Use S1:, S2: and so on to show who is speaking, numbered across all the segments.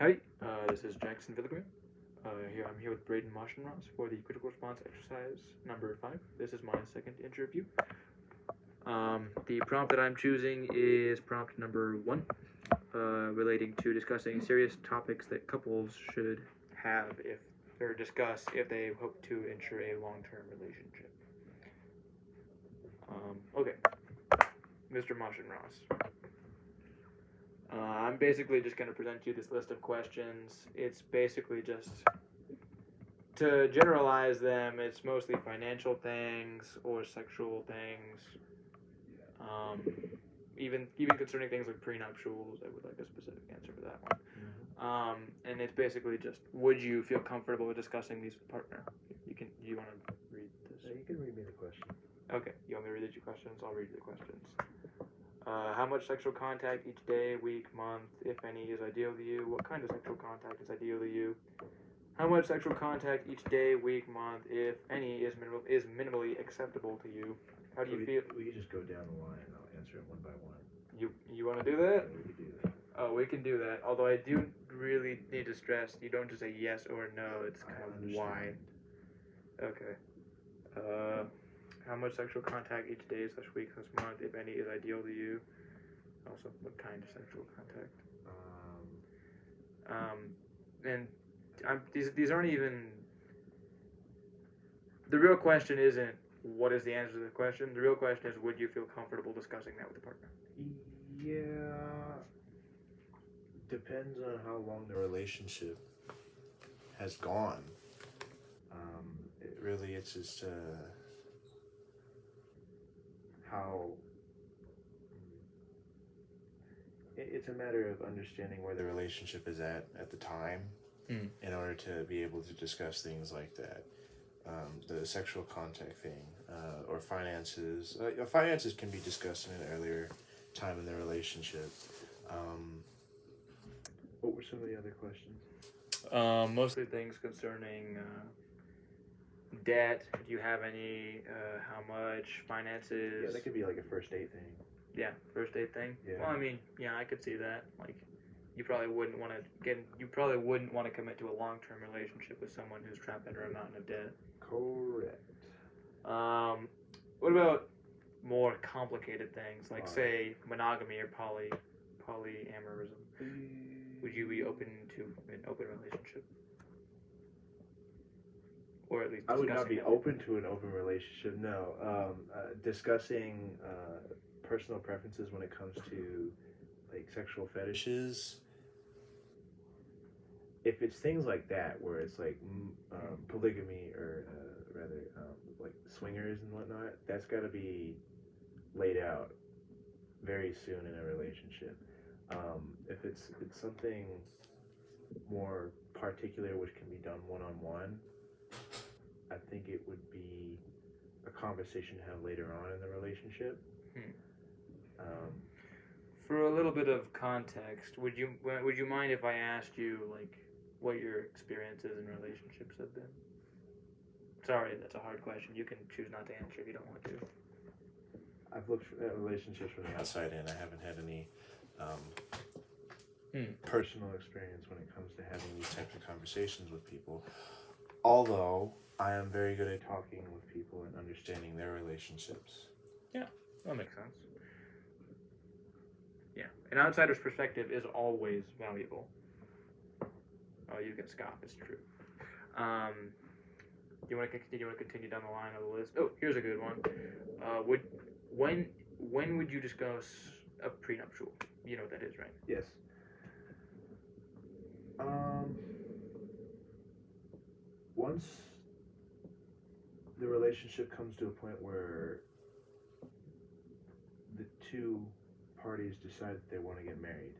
S1: Howdy, this is Jackson Villagreen. I'm here with Braden Moschenross for the critical response exercise number 5. This is my second interview. The prompt that I'm choosing is prompt number 1, relating to discussing serious topics that couples should have discuss if they hope to ensure a long-term relationship. Okay, Mr. Moschenross. I'm basically just going to present you this list of questions. It's basically just to generalize them. It's mostly financial things or sexual things. Even concerning things like prenuptials, I would like a specific answer for that one. And it's basically just, would you feel comfortable with discussing these with a partner? Do you want to read this?
S2: You can read me the question.
S1: Okay, you want me to read the questions? I'll read you the questions. How much sexual contact each day, week, month, if any, is ideal to you? What kind of sexual contact is ideal to you? How much sexual contact each day, week, month, if any, is minimally acceptable to you? How do you feel?
S2: We can just go down the line and I'll answer it one by one.
S1: You want to do that?
S2: Yeah, we can do that.
S1: Oh, we can do that. Although I do really need to stress, you don't just say yes or no. It's kind of why. Okay. How much sexual contact each day, /week, /month, if any, is ideal to you? Also, what kind of sexual contact? And these aren't even. The real question isn't what is the answer to the question. The real question is, would you feel comfortable discussing that with a partner?
S2: Yeah. Depends on how long the relationship has gone. It's just how. It's a matter of understanding where the relationship is at the time, in order to be able to discuss things like that. The sexual contact thing, or finances. Finances can be discussed in an earlier time in the relationship. What were some of the other questions?
S1: Mostly things concerning debt. Do you have any? How much? Finances?
S2: Yeah, that could be like a first date thing.
S1: Yeah, first date thing.
S2: Yeah.
S1: Well, I mean, yeah, I could see that. Like, you probably wouldn't want to commit to a long-term relationship with someone who's trapped under a mountain of debt.
S2: Correct.
S1: What about more complicated things, like say monogamy or polyamorism? Would you be open to an open relationship? Or at least
S2: I would not be open to an open relationship, no. Discussing personal preferences when it comes to like sexual fetishes. If it's things like that, where it's like polygamy or like swingers and whatnot, that's got to be laid out very soon in a relationship. If it's something more particular which can be done one-on-one, I think it would be a conversation to have later on in the relationship.
S1: For a little bit of context, would you mind if I asked you like what your experiences in relationships have been? Sorry, that's a hard question. You can choose not to answer if you don't want to.
S2: I've looked at relationships from the outside in. I haven't had any personal experience when it comes to having these types of conversations with people. Although I am very good at talking with people and understanding their relationships.
S1: Yeah, that makes sense. Yeah, an outsider's perspective is always valuable. Oh, you can scoff. It's true. Do you want to continue down the line of the list? Oh, here's a good one. When would you discuss a prenuptial? You know what that is, right?
S2: Yes. Once the relationship comes to a point where the two parties decide that they want to get married,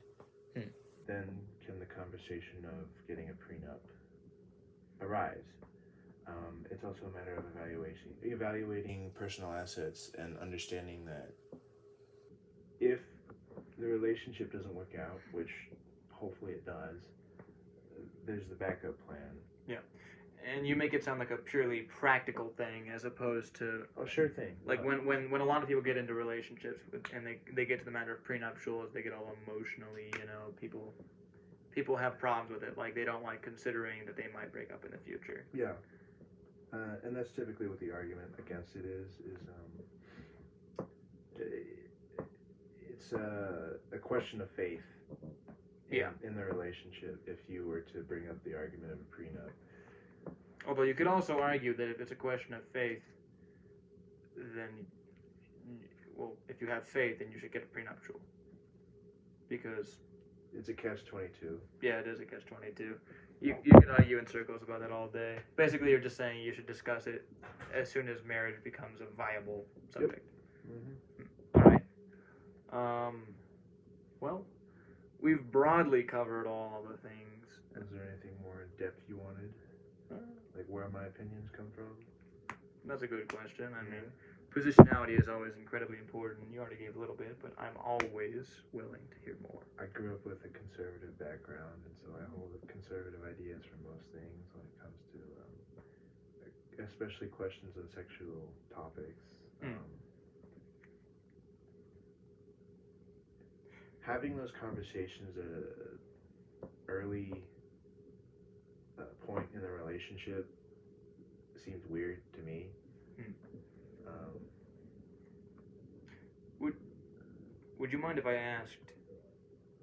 S2: then can the conversation of getting a prenup arise. It's also a matter of evaluating personal assets and understanding that if the relationship doesn't work out, which hopefully it does, there's the backup plan.
S1: Yeah. And you make it sound like a purely practical thing as opposed to...
S2: Oh, sure thing.
S1: Like when a lot of people get into relationships and they get to the matter of prenuptials, they get all emotionally, people people have problems with it. Like they don't like considering that they might break up in the future.
S2: Yeah. And that's typically what the argument against it is it's a question of faith in the relationship if you were to bring up the argument of a prenup.
S1: Although you could also argue that if it's a question of faith, then, well, if you have faith, then you should get a prenuptial. Because
S2: it's a catch-22.
S1: Yeah, it is a catch-22. You can argue in circles about that all day. Basically, you're just saying you should discuss it as soon as marriage becomes a viable subject.
S2: Yep.
S1: All right. Well, we've broadly covered all the things.
S2: Is there anything more in depth you wanted? Like where my opinions come from?
S1: That's a good question. I mean, positionality is always incredibly important. You already gave a little bit, but I'm always willing to hear more.
S2: I grew up with a conservative background, and so I hold conservative ideas for most things when it comes to, especially questions on sexual topics. Having those conversations at an early point in the relationship seems weird to me.
S1: Would you mind if I asked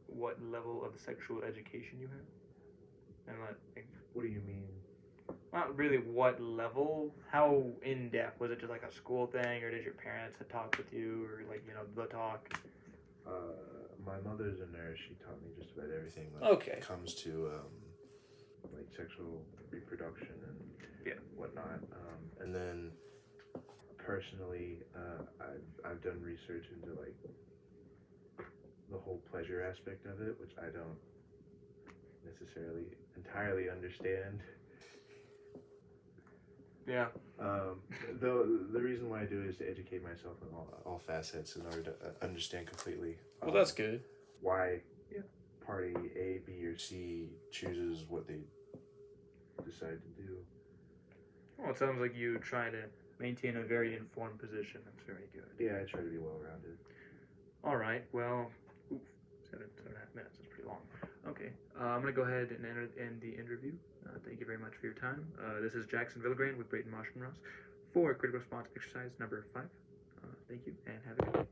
S1: what level of sexual education you had? And
S2: what do you mean?
S1: Not really what level. How in depth was it? Just like a school thing, or did your parents have talked with you, or like the talk?
S2: My mother's a nurse. She taught me just about everything when it comes to like sexual reproduction and whatnot. And then personally, I've done research into like the whole pleasure aspect of it, which I don't necessarily entirely understand.
S1: Yeah.
S2: Though the reason why I do it is to educate myself on all facets in order to understand completely.
S1: Well, that's good.
S2: Why party A, B, or C chooses what they decide to do.
S1: Well, it sounds like you try to maintain a very informed position. That's very good.
S2: Yeah, I try to be well-rounded.
S1: All right. Well, 7.5 minutes. That's pretty long. Okay. I'm going to go ahead and end the interview. Thank you very much for your time. This is Jackson Villagrand with Brayden Marshall Ross for Critical Response Exercise number 5. Thank you, and have a good day.